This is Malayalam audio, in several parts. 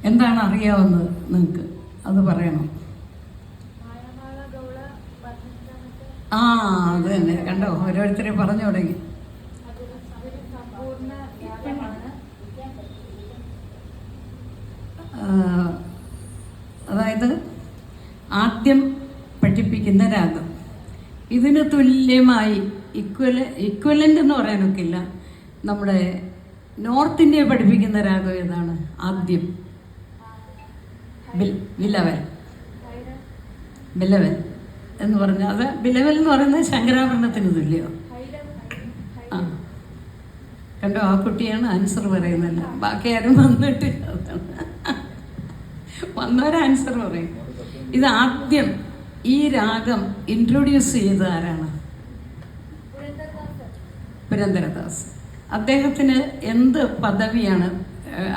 എന്താണ് അറിയാവുന്നത് നിങ്ങൾക്ക്? അത് പറയണം. ആ, അത് തന്നെ. കണ്ടോ, ഓരോരുത്തരെ പറഞ്ഞു തുടങ്ങി. അതായത് ആദ്യം പഠിപ്പിക്കുന്ന രാഗം. ഇതിന് തുല്യമായി ഇക്വലൻ്റ് എന്ന് പറയാനൊക്കില്ല. നമ്മുടെ നോർത്ത് ഇന്ത്യ പഠിപ്പിക്കുന്ന രാഗം ഏതാണ്? ആദ്യം ബിലവൽ എന്ന് പറഞ്ഞാൽ, അത് ബിലവൽ എന്ന് പറയുന്നത് ശങ്കരാഭരണത്തിന് തുല്യോ? ആ, കണ്ടോ, ആ കുട്ടിയാണ് ആൻസർ പറയുന്നില്ല. ബാക്കി ആരും വന്നിട്ടില്ല. വന്നവരെ ആൻസർ പറയും. ഇത് ആദ്യം ഈ രാഗം ഇൻട്രൊഡ്യൂസ് ചെയ്തത് ആരാണ്? പുരന്ദരദാസ്. അദ്ദേഹത്തിന് എന്ത് പദവിയാണ്,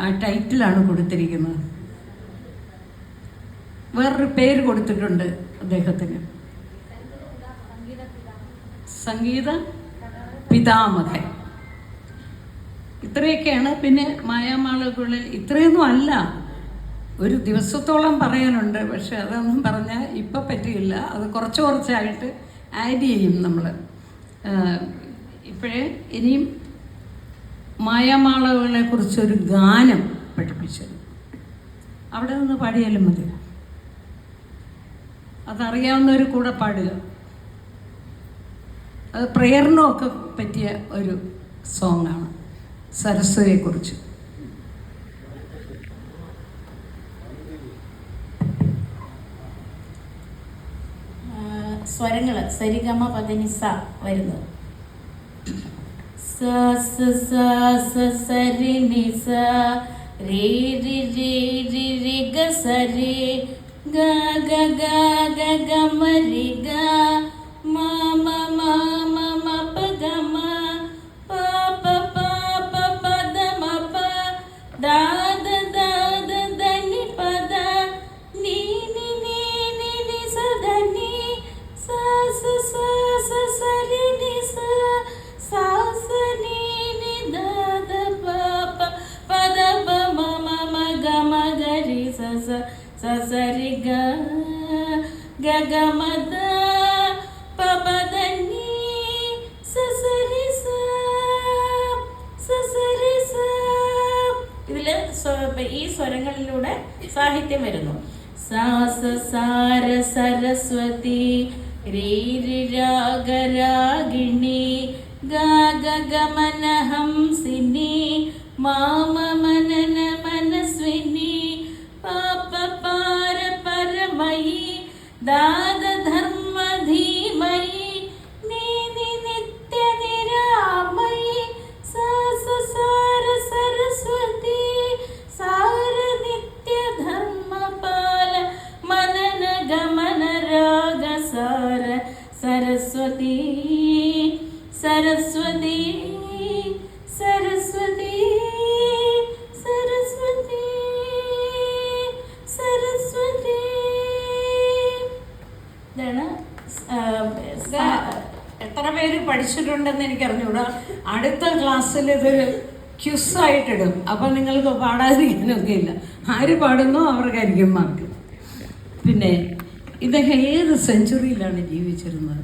ആ ടൈറ്റിലാണ് കൊടുത്തിരിക്കുന്നത്? വേറൊരു പേര് കൊടുത്തിട്ടുണ്ട് അദ്ദേഹത്തിന്, സംഗീത പിതാമഹൻ. ഇത്രയൊക്കെയാണ്. പിന്നെ മായാമാളകളിൽ ഇത്രയൊന്നും അല്ല, ഒരു ദിവസത്തോളം പറയാനുണ്ട്. പക്ഷെ അതൊന്നും പറഞ്ഞാൽ ഇപ്പം പറ്റില്ല. അത് കുറച്ചായിട്ട് ആഡ് ചെയ്യും നമ്മൾ. ഇപ്പോഴേ ഇനിയും മായാമാളകളെ കുറിച്ചൊരു ഗാനം പഠിപ്പിച്ചത്, അവിടെ നിന്ന് പാടിയാലും മതി. അതറിയാവുന്നവർ കൂടെ പാടുക. അത് പ്രേയറിനൊക്കെ പറ്റിയ ഒരു സോങ്ങാണ്, സരസ്വതിയെക്കുറിച്ച്. സ്വരങ്ങൾ സരിഗമ പദനിസ വരുന്നത്. സ സ സ സ സരി നി സ രേ രി രി രി രി ഗ സ രി ഗ ഗ ഗ ഗ ഗ മ രി ഗ മ മ മ മ മ പ ഗ മ പ പ പ പ പ ദ മ പ the the the the the നി പ ദ നി നി നി നി നി സ ദ നി സ സ സ സ സ രി നി സ സ സ നി നി ദ ദ പ പ പ ദ പ മ മ മ ഗ മ ഗ രി സ സ സ സ രി ഗ ഗ ഗ മ ദ പ പ ദ നി സ സ രി സ സ സ രി സ. ഇതിൽ ഈ സ്വരങ്ങളിലൂടെ സാഹിത്യം വരുന്നു. സ സ സാര സരസ്വതി രേ രി രാഗ രാഗിണി ഗ ഗ ഗ മന ഹംസിനി മാമ മനന മനസ്വിനി പാപ പാര പരമയി ദാദ ധർമ്മ ധീമയി നീ നി നിത്യ നിരാമയി സ സ സാര സരസ്വതി സാര നിത്യ ധർമ്മ പാല മനന ഗമന രാഗ സാര സരസ്വതി സരസ്വതി സരസ്വതി സരസ്വതി സരസ്വതി. ഇതാണ് എത്ര പേര് പഠിച്ചിട്ടുണ്ടെന്ന് എനിക്കറിഞ്ഞൂടാ. അടുത്ത ക്ലാസ്സിൽ ഇതൊരു ക്യുസായിട്ടിടും. അപ്പം നിങ്ങൾക്ക് പാടാതിരിക്കാനൊക്കെ ഇല്ല. ആര് പാടുന്നോ അവർക്കായിരിക്കും മാർക്ക്. പിന്നെ ഇദ്ദേഹം ഏത് സെഞ്ചുറിയിലാണ് ജീവിച്ചിരുന്നത്?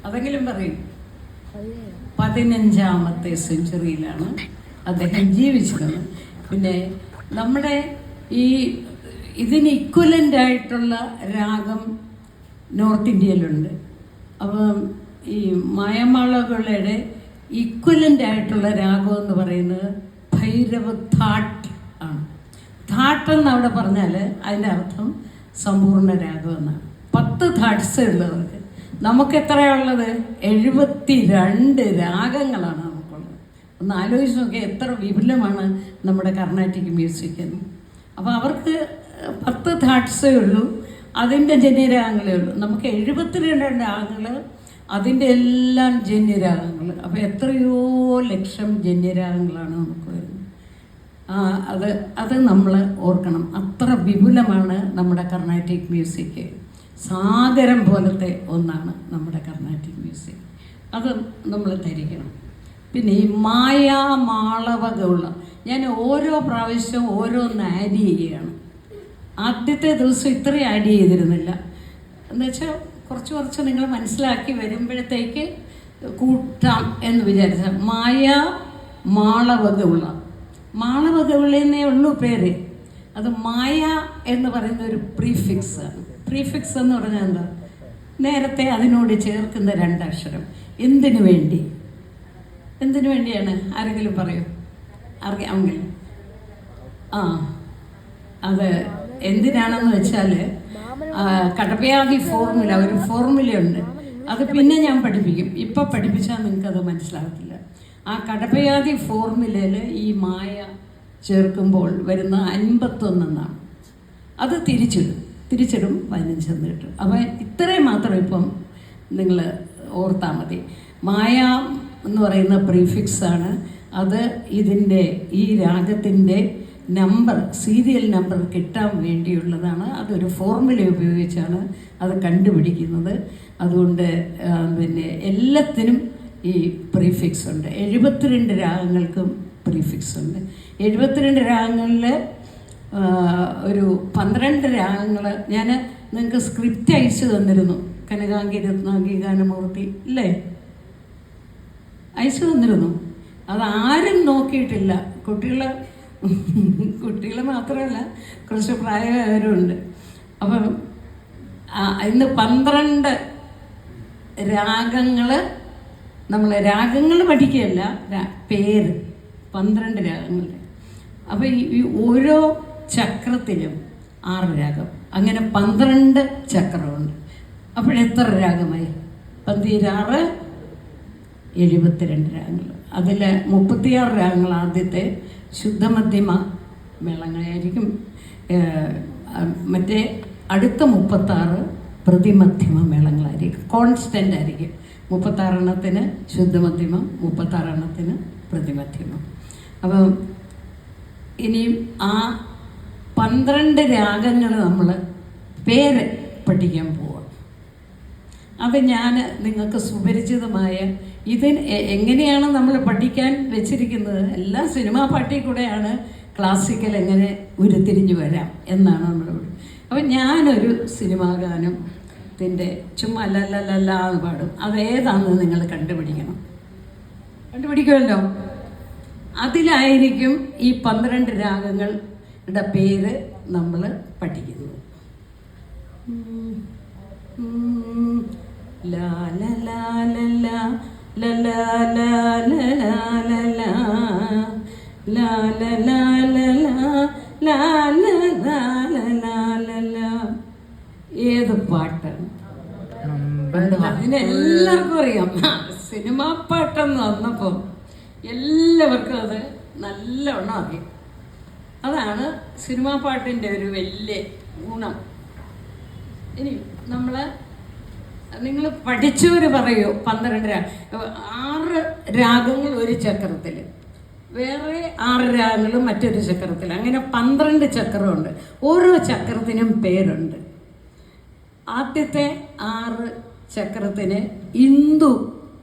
അതെങ്കിലും പറയും. 15ാമത്തെ സെഞ്ചുറിയിലാണ് അദ്ദേഹം ജീവിച്ചിരുന്നത്. പിന്നെ നമ്മുടെ ഇതിന് ഇക്വലൻ്റ് ആയിട്ടുള്ള രാഗം നോർത്ത് ഇന്ത്യയിലുണ്ട്. അപ്പം ഈ മായാമാളകളുടെ ഇക്വലൻ്റ് ആയിട്ടുള്ള രാഗം എന്ന് പറയുന്നത് ഭൈരവ് ഥാട്ട് ആണ്. ഥാട്ട് എന്ന് അവിടെ പറഞ്ഞാൽ അതിൻ്റെ അർത്ഥം സമ്പൂർണ്ണ രാഗം എന്നാണ്. 10 ഥാട്ട്സേ ഉള്ളവർക്ക്. നമുക്ക് എത്രയുള്ളത്? 72 രാഗങ്ങളാണ് നമുക്കുള്ളത്. ഒന്ന് ആലോചിച്ച് നോക്കിയാൽ എത്ര വിപുലമാണ് നമ്മുടെ കർണാട്ടിക് മ്യൂസിക് എന്ന്. അപ്പോൾ അവർക്ക് 10 ഥാട്ട്സേ ഉള്ളൂ, അതിൻ്റെ ജന്യരാഗങ്ങളേ ഉള്ളൂ. നമുക്ക് 72 രാഗങ്ങൾ, അതിൻ്റെ എല്ലാം ജന്യരാഗങ്ങൾ. അപ്പോൾ എത്രയോ ലക്ഷം ജന്യരാഗങ്ങളാണ് നമുക്ക് വരുന്നത്. അത് നമ്മൾ ഓർക്കണം. അത്ര വിപുലമാണ് നമ്മുടെ കർണാട്ടിക് മ്യൂസിക്. സാഗരം പോലത്തെ ഒന്നാണ് നമ്മുടെ കർണാട്ടിക് മ്യൂസിക്. അത് നമ്മൾ ധരിക്കണം. പിന്നെ ഈ മായാമാളവകമുള്ള, ഞാൻ ഓരോ പ്രാവശ്യവും ഓരോന്ന് ആഡ് ചെയ്യുകയാണ്. ആദ്യത്തെ ദിവസം ഇത്രയും ആഡ് ചെയ്തിരുന്നില്ല. എന്നുവെച്ചാൽ കുറച്ച് നിങ്ങൾ മനസ്സിലാക്കി വരുമ്പോഴത്തേക്ക് കൂട്ടാം എന്ന് വിചാരിച്ച മാളവകമുള്ള, മാളവകമുള്ളന്നേ ഉള്ളൂ പേര്. അത് മായ എന്ന് പറയുന്ന ഒരു പ്രീഫിക്സ് ആണ്. പ്രീഫിക്സ് എന്ന് പറഞ്ഞാൽ എന്താ? നേരത്തെ അതിനോട് ചേർക്കുന്ന രണ്ടക്ഷരം. എന്തിനു വേണ്ടിയാണ്? ആരെങ്കിലും പറയൂ, അറിയാമെങ്കിലും. അത് എന്തിനാണെന്ന് വെച്ചാൽ കടപ്പയാതി ഫോർമുല, ഒരു ഫോർമുലയുണ്ട്. അത് പിന്നെ ഞാൻ പഠിപ്പിക്കും. ഇപ്പം പഠിപ്പിച്ചാൽ നിങ്ങൾക്കത് മനസ്സിലാകത്തില്ല. ആ കടപ്പയാതി ഫോർമുലയിൽ ഈ മായ ചേർക്കുമ്പോൾ വരുന്ന 51 എന്നാണ്. അത് തിരിച്ചിടും 15 എന്ന് കിട്ടും. അപ്പം ഇത്രയും മാത്രം ഇപ്പം നിങ്ങൾ ഓർത്താൽ മതി. മായ എന്ന് പറയുന്ന പ്രീഫിക്സാണ്. അത് ഇതിൻ്റെ ഈ രാഗത്തിൻ്റെ നമ്പർ, സീരിയൽ നമ്പർ കിട്ടാൻ വേണ്ടിയുള്ളതാണ്. അതൊരു ഫോർമുല ഉപയോഗിച്ചാണ് അത് കണ്ടുപിടിക്കുന്നത്. അതുകൊണ്ട് പിന്നെ എല്ലാത്തിനും ഈ പ്രീഫിക്സ് ഉണ്ട്. 72 രാഗങ്ങൾക്കും പ്രീഫിക്സ് ഉണ്ട്. 72 രാഗങ്ങളിൽ ഒരു 12 രാഗങ്ങൾ ഞാൻ നിങ്ങൾക്ക് സ്ക്രിപ്റ്റ് അയച്ചു തന്നിരുന്നു. കനകാംഗി രത്നാംഗി ഗാനമൂർത്തി ഇല്ലേ, അയച്ചു തന്നിരുന്നു. അതാരും നോക്കിയിട്ടില്ല. കുട്ടികൾ മാത്രമല്ല, കുറച്ച് പ്രായമായവരുണ്ട്. അപ്പം ഇന്ന് 12 രാഗങ്ങൾ, നമ്മൾ രാഗങ്ങൾ പഠിക്കുകയല്ല, പേര് 12 രാഗങ്ങളുടെ. അപ്പോൾ ഈ ഓരോ ചക്രത്തിലും 6 രാഗം, അങ്ങനെ 12 ചക്രമുണ്ട്. അപ്പോഴെത്ര രാഗമായി? 16 72 രാഗങ്ങൾ. അതിൽ 36 രാഗങ്ങൾ ആദ്യത്തെ ശുദ്ധമധ്യമ മേളങ്ങളായിരിക്കും. മറ്റേ അടുത്ത 36 പ്രതിമധ്യമ മേളങ്ങളായിരിക്കും. കോൺസ്റ്റൻ്റ് ആയിരിക്കും. 36 എണ്ണത്തിന് ശുദ്ധമധ്യമം, 36 എണ്ണത്തിന് പ്രതിമധ്യമം. അപ്പം ഇനിയും ആ 12 രാഗങ്ങൾ നമ്മൾ പേര് പഠിക്കാൻ പോവാം. അത് ഞാൻ നിങ്ങൾക്ക് സുപരിചിതമായ എങ്ങനെയാണ് നമ്മൾ പഠിക്കാൻ വെച്ചിരിക്കുന്നത്? എല്ലാം സിനിമാ പാട്ടിൽ കൂടെയാണ് ക്ലാസിക്കൽ എങ്ങനെ ഉരുത്തിരിഞ്ഞു വരാം എന്നാണ് നമ്മളോട്. അപ്പം ഞാനൊരു സിനിമാ ഗാനത്തിൻ്റെ ചുമ്മാ ലല്ല എന്ന് പാടും. അതേതാണെന്ന് നിങ്ങൾ കണ്ടുപിടിക്കുമല്ലോ. അതിലായിരിക്കും ഈ 12 രാഗങ്ങളുടെ പേര് നമ്മൾ പഠിക്കുന്നത്. ലാ ല ലാ ല ലാ ല ലാ ലാ ല ലാ ല ലാ ലാ ല ലാ ല ലാ ലാ ല ലാ ല ലാ ല ലാ. ഏത് പാട്ടാണ്? അതിനെല്ലാവർക്കും അറിയാം. സിനിമാ പാട്ടെന്ന് വന്നപ്പം എല്ലാവർക്കും അത് നല്ലവണ്ണം അറിയാം. അതാണ് സിനിമാ പാട്ടിൻ്റെ ഒരു വലിയ ഗുണം. ഇനി നിങ്ങൾ പഠിച്ചവർ പറയൂ, 6 രാഗങ്ങൾ ഒരു ചക്രത്തിൽ, വേറെ 6 രാഗങ്ങളും മറ്റൊരു ചക്രത്തിൽ, അങ്ങനെ 12 ചക്രമുണ്ട്. ഓരോ ചക്രത്തിനും പേരുണ്ട്. ആദ്യത്തെ 6 ചക്രത്തിന് ഇന്ദു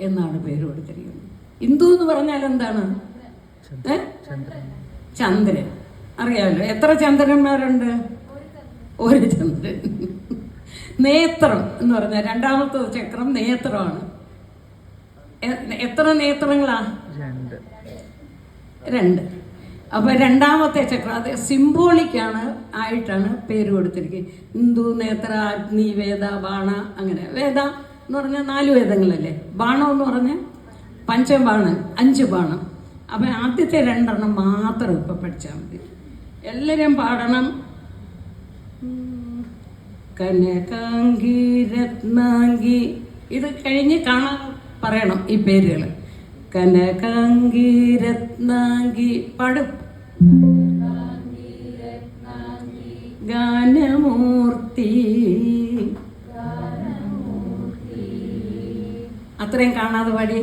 എന്നാണ് പേര് കൊടുത്തിരിക്കുന്നത്. ഇന്ദു എന്ന് പറഞ്ഞാൽ എന്താണ്? ചന്ദ്രൻ. അറിയാമല്ലോ. എത്ര ചന്ദ്രന്മാരുണ്ട്? ഒരു ചന്ദ്രൻ. നേത്രം എന്ന് പറഞ്ഞാൽ രണ്ടാമത്തെ ചക്രം നേത്രമാണ്. എത്ര നേത്രങ്ങളാ? 2. അപ്പോൾ രണ്ടാമത്തെ ചക്രം അത് സിംബോളിക്കാണ് ആയിട്ടാണ് പേര് കൊടുത്തിരിക്കുന്നത്. ഹിന്ദു, നേത്ര, അഗ്നി, വേദ, ബാണ. അങ്ങനെ വേദ എന്ന് പറഞ്ഞാൽ 4 വേദങ്ങളല്ലേ. ബാണം എന്ന് പറഞ്ഞാൽ പഞ്ചബാണം, 5 ബാണം. അപ്പം ആദ്യത്തെ 2 എണ്ണം മാത്രം ഇപ്പം പഠിച്ചാൽ മതി. എല്ലാവരും പാടണം. കനകാംഗി രത്നാംഗി. ഇത് കഴിഞ്ഞ് കാണാൻ പറയണം ഈ പേരുകൾ. കനകാംഗി രത്നാംഗി പാടും. ഗാനമൂർത്തി. അത്രയും കാണാതെ പാടി.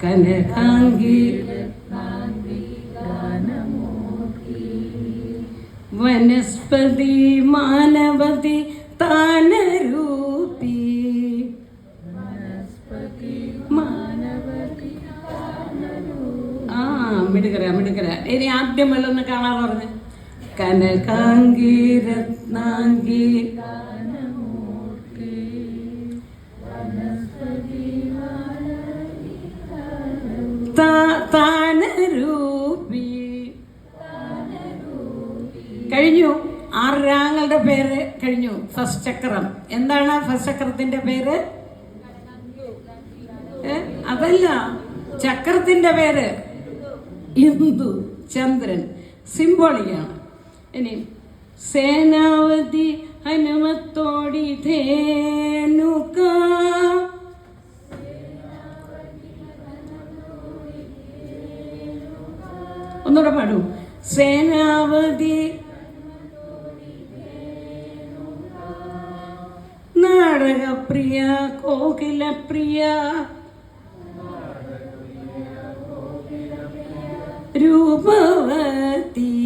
കനകാംഗി വനസ്പതി മാനവതി താനരൂപി. വനസ്പതി മാനവതി താനരൂപി. ആദ്യം വല്ലൊന്ന് കാണാതെ പറഞ്ഞു. കനകാംഗി രത്നാംഗി താനരൂപി. കഴിഞ്ഞു. 6 രാഗങ്ങളുടെ പേര് കഴിഞ്ഞു. ഫസ്റ്റ് ചക്രം എന്താണ്? ഫസ്റ്റ് ചക്രത്തിന്റെ പേര് അതല്ല, ചക്രത്തിന്റെ പേര് ഇന്ദു, ചന്ദ്രൻ, സിംബോളിക്കാണ്. ഇനി സേനാവതി ഹനുമത്തോടി ധേനുക. ഒന്നുകൂടെ പാടൂ. സേനാവതി നാടകപ്രിയ കോകിലപ്രിയ രൂപവതി.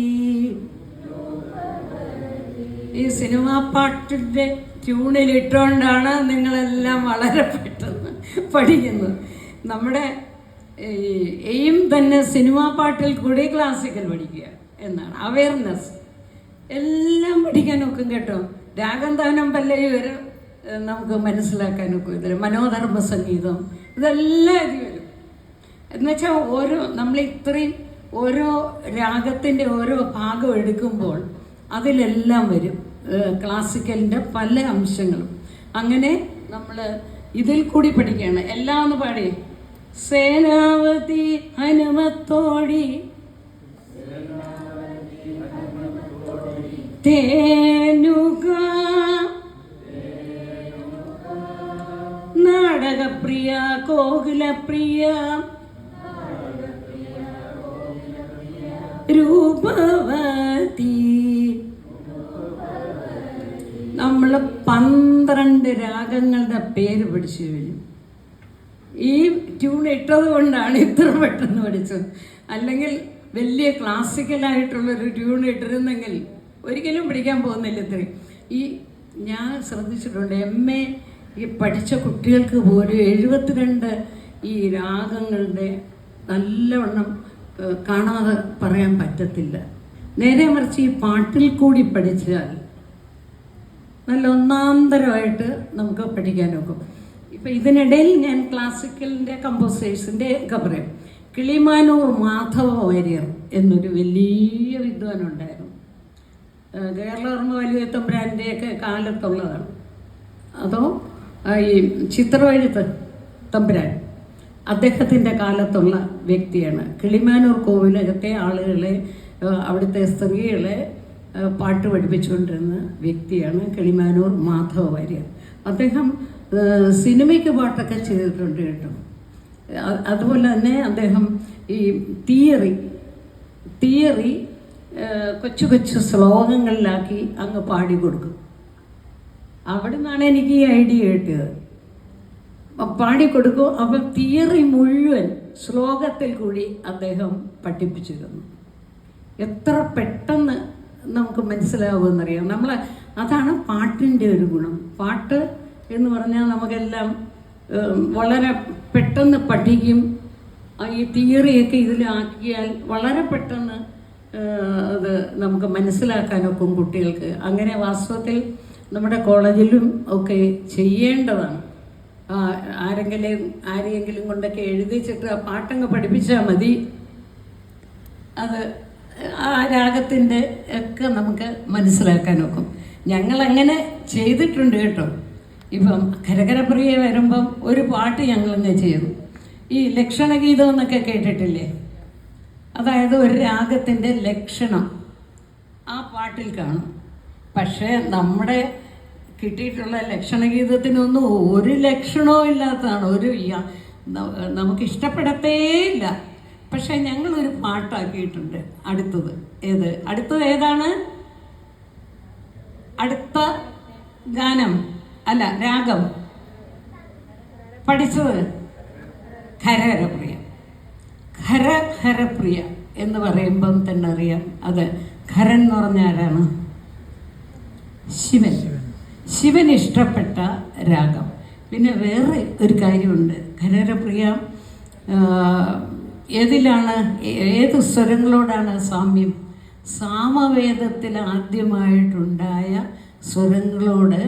ഈ സിനിമാ പാട്ടിൻ്റെ ട്യൂണിലിട്ടുകൊണ്ടാണ് നിങ്ങളെല്ലാം വളരെ പെട്ടെന്ന് പഠിക്കുന്നത്. നമ്മുടെ എയിം തന്നെ സിനിമാ പാട്ടിൽ കൂടി ക്ലാസിക്കൽ പഠിക്കുക എന്നാണ്. അവയർനെസ് എല്ലാം പഠിക്കാൻ നോക്കും കേട്ടോ. രാഗം താനം പല്ലവി വരെ നമുക്ക് മനസ്സിലാക്കാൻ നോക്കും. ഇതിൽ മനോധർമ്മ സംഗീതം ഇതെല്ലാം ഇത് വരും. എന്നുവെച്ചാൽ നമ്മൾ ഇത്രയും ഓരോ രാഗത്തിൻ്റെ ഓരോ ഭാഗം എടുക്കുമ്പോൾ അതിലെല്ലാം വരും ക്ലാസിക്കലിൻ്റെ പല അംശങ്ങളും. അങ്ങനെ നമ്മൾ ഇതിൽ കൂടി പഠിക്കുകയാണ്. എല്ലാം ഒന്ന് പാടി. സേനാവതി ഹനുമത്തോടി തേനുക നാടകപ്രിയ കോകിലപ്രിയ രൂപവതി. നമ്മൾ 12 രാഗങ്ങളുടെ പേര് പഠിച്ചു കഴിഞ്ഞു. ഈ ട്യൂൺ ഇട്ടത് കൊണ്ടാണ് ഇത്ര പെട്ടെന്ന് പഠിച്ചത്. അല്ലെങ്കിൽ വലിയ ക്ലാസിക്കലായിട്ടുള്ളൊരു ട്യൂൺ ഇട്ടിരുന്നെങ്കിൽ ഒരിക്കലും പഠിക്കാൻ പോകുന്നില്ല ഇത്രയും. ഞാൻ ശ്രദ്ധിച്ചിട്ടുണ്ട്, MA ഈ പഠിച്ച കുട്ടികൾക്ക് പോലും 72 ഈ രാഗങ്ങളുടെ നല്ലവണ്ണം കാണാതെ പറയാൻ പറ്റത്തില്ല. നേരെ മറിച്ച് ഈ പാട്ടിൽ കൂടി പഠിച്ചാൽ നല്ല ഒന്നാന്തരമായിട്ട് നമുക്ക് പഠിക്കാൻ നോക്കും. ഇപ്പം ഇതിനിടയിൽ ഞാൻ ക്ലാസിക്കലിൻ്റെ കമ്പോസേഴ്സിൻ്റെ ഒക്കെ പറയും. കിളിമാനൂർ മാധവ വാര്യർ എന്നൊരു വലിയ വിദ്വാനുണ്ടായിരുന്നു. കേരളവർമ്മ വലിയ തമ്പുരാൻ്റെയൊക്കെ കാലത്തുള്ളതാണ്. അതോ ഈ ചിത്രമെഴുത്ത് തമ്പുരാൻ അദ്ദേഹത്തിൻ്റെ കാലത്തുള്ള വ്യക്തിയാണ്. കിളിമാനൂർ കോവിലകത്തെ ആളുകളെ, അവിടുത്തെ സ്ത്രീകളെ പാട്ട് പഠിപ്പിച്ചുകൊണ്ടിരുന്ന വ്യക്തിയാണ് കിളിമാനൂർ മാധവ വാര്യർ. അദ്ദേഹം സിനിമയ്ക്ക് പാട്ടൊക്കെ ചെയ്തിട്ടുണ്ട് കേട്ടോ. അതുപോലെ തന്നെ അദ്ദേഹം ഈ തിയറി കൊച്ചു കൊച്ചു ശ്ലോകങ്ങളിലാക്കി അങ്ങ് പാടിക്കൊടുക്കും. അവിടെ നിന്നാണ് എനിക്ക് ഈ ഐഡിയ കിട്ടിയത്. പാടിക്കൊടുക്കും. അപ്പം തിയറി മുഴുവൻ ശ്ലോകത്തിൽ കൂടി അദ്ദേഹം പഠിപ്പിച്ചിരുന്നു. എത്ര പെട്ടെന്ന് നമുക്ക് മനസ്സിലാവുമെന്നറിയാം. അതാണ് പാട്ടിൻ്റെ ഒരു ഗുണം. പാട്ട് എന്ന് പറഞ്ഞാൽ നമുക്കെല്ലാം വളരെ പെട്ടെന്ന് പഠിക്കും. ഈ തിയറിയൊക്കെ ഇതിലാക്കിയാൽ വളരെ പെട്ടെന്ന് അത് നമുക്ക് മനസ്സിലാക്കാനൊക്കും കുട്ടികൾക്ക്. അങ്ങനെ വാസ്തവത്തിൽ നമ്മുടെ കോളേജിലും ഒക്കെ ചെയ്യേണ്ടതാണ്. ആരെയെങ്കിലും കൊണ്ടൊക്കെ എഴുതിച്ചിട്ട് ആ പാട്ടങ്ങ് പഠിപ്പിച്ചാൽ മതി. അത് ആ രാഗത്തിൻ്റെ ഒക്കെ നമുക്ക് മനസ്സിലാക്കാൻ നോക്കും. ഞങ്ങളങ്ങനെ ചെയ്തിട്ടുണ്ട് കേട്ടോ. ഇപ്പം കരകരപ്രിയ വരുമ്പം ഒരു പാട്ട് ഞങ്ങളങ്ങ് ചെയ്തു. ഈ ലക്ഷണഗീതം എന്നൊക്കെ കേട്ടിട്ടില്ലേ? അതായത് ഒരു രാഗത്തിൻ്റെ ലക്ഷണം ആ പാട്ടിൽ കാണും. പക്ഷേ നമ്മുടെ കിട്ടിയിട്ടുള്ള ലക്ഷണഗീതത്തിനൊന്നും ഒരു ലക്ഷണവും ഇല്ലാത്തതാണ്. നമുക്കിഷ്ടപ്പെടത്തേയില്ല. പക്ഷെ ഞങ്ങളൊരു പാട്ടാക്കിയിട്ടുണ്ട്. അടുത്തത് ഏതാണ്? അടുത്ത ഗാനം അല്ല, രാഗം പഠിച്ചത് ഖരഹരപ്രിയ. ഖരഹരപ്രിയ എന്ന് പറയുമ്പം തന്നെ അറിയാം അത് ഖരൻ എന്ന് പറഞ്ഞ ആരാണ്? ശിവൻ ഇഷ്ടപ്പെട്ട രാഗം. പിന്നെ വേറെ ഒരു കാര്യമുണ്ട്. ഖരഹരപ്രിയ ഏതിലാണ്, ഏത് സ്വരങ്ങളോടാണ് സാമ്യം? സാമവേദത്തിൽ ആദ്യമായിട്ടുണ്ടായ സ്വരങ്ങളോട്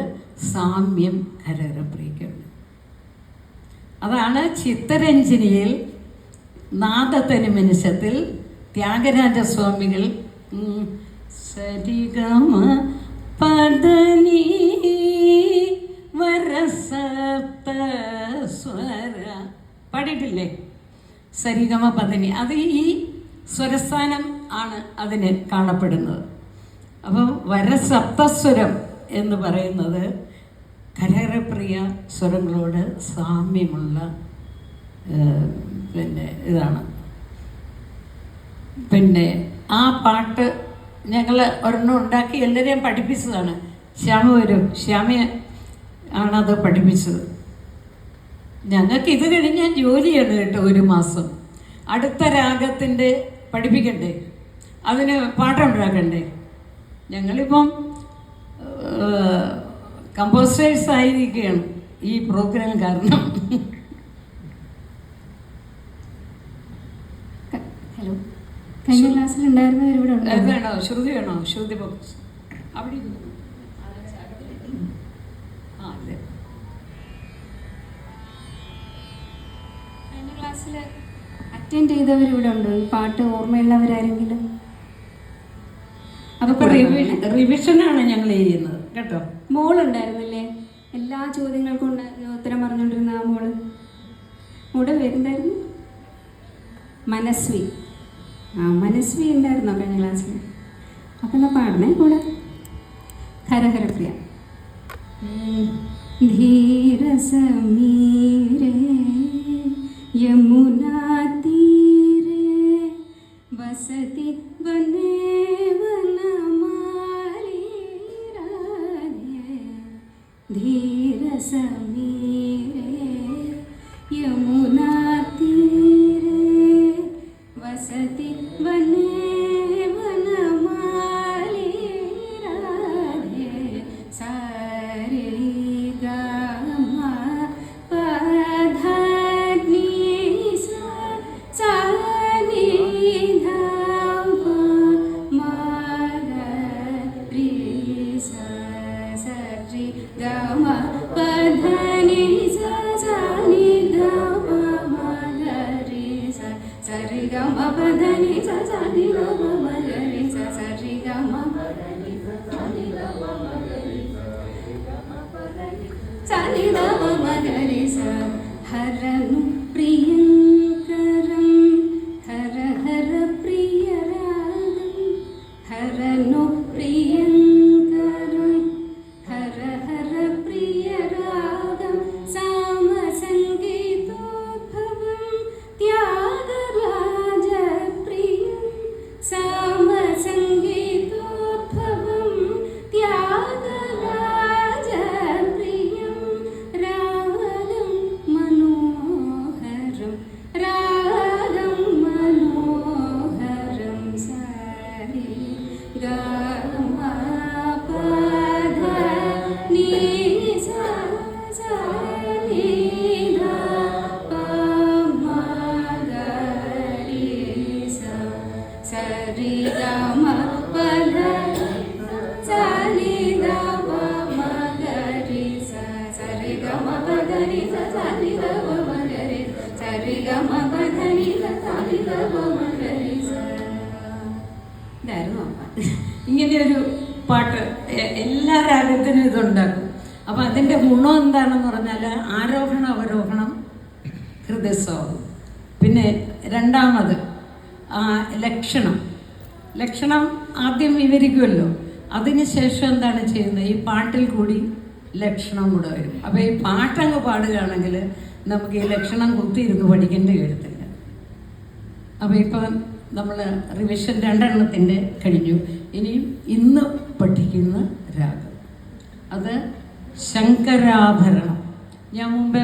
സാമ്യം ഹരഹരപ്രിയക്കുണ്ട്. അതാണ് ചിത്തരഞ്ജനിയിൽ നാദതനിമനിഷത്തിൽ ത്യാഗരാജസ്വാമികൾ സരിഗമ പദനി വരസപ്ത സ്വര പാടിയിട്ടില്ലേ? സരിഗമ പദനി, അത് ഈ സ്വരസ്ഥാനം ആണ് അതിന് കാണപ്പെടുന്നത്. അപ്പോൾ വരസപ്തസ്വരം എന്ന് പറയുന്നത് ഹരഹരപ്രിയ സ്വരങ്ങളോട് സാമ്യമുള്ള ഇതാണ്. പിന്നെ ആ പാട്ട് ഞങ്ങൾ ഒരെണ്ണം ഉണ്ടാക്കി എല്ലാവരെയും പഠിപ്പിച്ചതാണ്. ശ്യാമ ആണത് പഠിപ്പിച്ചത്. ഞങ്ങൾക്ക് ഇത് കഴിഞ്ഞാൽ ജോലിയാണ് കേട്ടോ. 1 മാസം അടുത്ത രാഗത്തിൻ്റെ പഠിപ്പിക്കണ്ടേ, അതിന് പാട്ടുണ്ടാക്കണ്ടേ. ഞങ്ങളിപ്പം കമ്പോസേഴ്സ് ആയിരിക്കുകയാണ് ഈ പ്രോഗ്രാം കാരണം. ഹലോ, കഴിഞ്ഞ ക്ലാസ്സിൽ ഉണ്ടായിരുന്നവരിവിടെ വേണോ? ശ്രുതി വേണോ? ശ്രുതി ബോക്സ് അവിടെ അതെ. കഴിഞ്ഞ ക്ലാസ്സിൽ അറ്റൻഡ് ചെയ്തവരിവിടെ ഉണ്ടോ? ഈ പാട്ട് ഓർമ്മയുള്ളവരാരെങ്കിലും? അതിപ്പോൾ റിവിഷനാണ് ഞങ്ങൾ ചെയ്യുന്നത് കേട്ടോ. മോളുണ്ടായിരുന്നില്ലേ? എല്ലാ ചോദ്യങ്ങൾക്കും ഉത്തരം പറഞ്ഞുകൊണ്ടിരുന്ന ആ മോളുടെ പേരെന്തായിരുന്നു? മനസ്വി. മനസ്വി ഉണ്ടായിരുന്നോ കഴിഞ്ഞ ക്ലാസ്സിൽ? അപ്പം എന്നാ പാടണേ കൂടെ. ഹരഹരപ്രിയ. ധീരസമീരേ യമുനാ തീരേ വസതി വനേ വനമാലി രാധേ. ധീരസമീരേ യമുനാ തീരേ വസതി വനേ വനമാലി രാധേ. സാരേ ഗമ പധനി സാ സാനി ധ മഗരി സാ സരി ഗമ പധനി സാ സാനി ധ മഗരി സാ സരി ഗമ പധനി സാ സാനി ധ മഗരി സാ സരി ഗമ പധനി സാനി ധ മഗരി സാനി ധ മഗരി സാ. ഹരനു പ്രിയങ്കരം ഹര ഹര പ്രിയരാഗം. ഹരനു പ്രിയങ്കരം ഹര ഹര പ്രിയരാഗം. സാമസംഗീതോദ്ഭവം ത്യാഗരാജപ്രിയം. സാമസംഗീതോദ്ഭവം ത്യാഗരാജപ്രിയം. രാഗം മനോഹരം രാഗം മനോഹരം. സാരി ഗമ പധ നീ സാ സാനി ധ പ മഗരി സാ സരി ഗമ പധ സാനി ധ പ മഗരി സാ സരി ഗമ പധനി സാ സാനി ധ പ മഗരി സരി ഗമ പധനി സാ സാനി ധ പ മഗരി സാ. ഇതായിരുന്നു ആ പാട്ട്. ഇങ്ങനെയൊരു പാട്ട് എല്ലാ രാഗത്തിനും ഇതുണ്ടാക്കും. അപ്പം അതിൻ്റെ ഗുണം എന്താണെന്ന് പറഞ്ഞാൽ ആരോഹണം അവരോഹണം ഹൃദയസ്വാദം. പിന്നെ രണ്ടാമത് ലക്ഷണം ആദ്യം വിവരിക്കുമല്ലോ. അതിനുശേഷം എന്താണ് ചെയ്യുന്നത്? ഈ പാട്ടിൽ കൂടി ലക്ഷണം കൂടെ വരും. അപ്പോൾ ഈ പാട്ടങ്ങ് പാടുകയാണെങ്കിൽ നമുക്ക് ഈ ലക്ഷണം കുത്തിയിരുന്ന് പഠിക്കേണ്ടി വരത്തില്ല. അപ്പോൾ ഇപ്പം നമ്മൾ റിവിഷൻ 2 എണ്ണത്തിൻ്റെ കഴിഞ്ഞു. ഇനിയും ഇന്ന് പഠിക്കുന്ന രാഗം അത് ശങ്കരാഭരണം. ഞാൻ മുമ്പേ